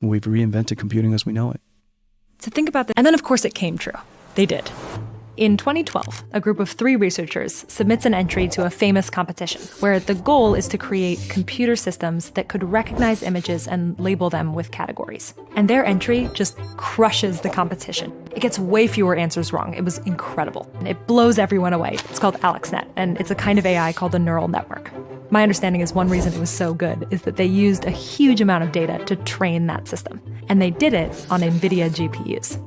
We've reinvented computing as we know it. So think about that. And then, of course, it came true. They did. In 2012, a group of 3 researchers submits an entry to a famous competition where the goal is to create computer systems that could recognize images and label them with categories. And their entry just crushes the competition. It gets way fewer answers wrong. It was incredible. It blows everyone away. It's called AlexNet, and it's a kind of AI called a neural network. My understanding is one reason it was so good is that they used a huge amount of data to train that system. And they did it on NVIDIA GPUs.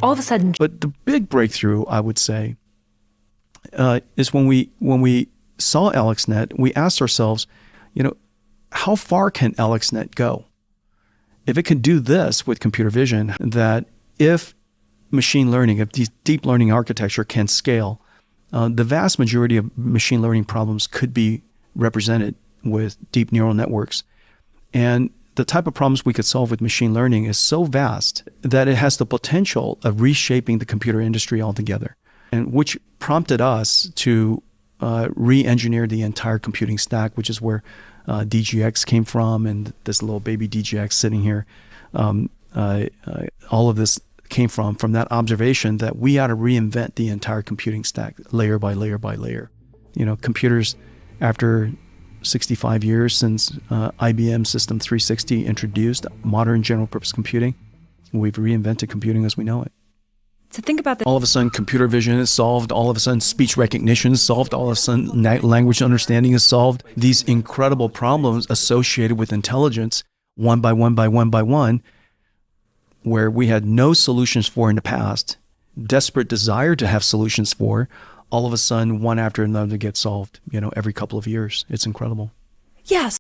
All of a sudden. But the big breakthrough, I would say, is when we saw AlexNet, we asked ourselves, how far can AlexNet go? If it can do this with computer vision, that if machine learning, if these deep learning architecture can scale, the vast majority of machine learning problems could be represented with deep neural networks. And the type of problems we could solve with machine learning is so vast that it has the potential of reshaping the computer industry altogether, and which prompted us to re-engineer the entire computing stack, which is where DGX came from, and this little baby DGX sitting here. All of this came from that observation that we ought to reinvent the entire computing stack layer by layer by layer. Computers, after 65 years since IBM System 360 introduced modern general purpose computing, we've reinvented computing as we know it. So think about that. All of a sudden, computer vision is solved. All of a sudden, speech recognition is solved. All of a sudden, language understanding is solved. These incredible problems associated with intelligence, one by one by one by one, where we had no solutions for in the past, desperate desire to have solutions for, all of a sudden, one after another gets solved, every couple of years. It's incredible. Yes.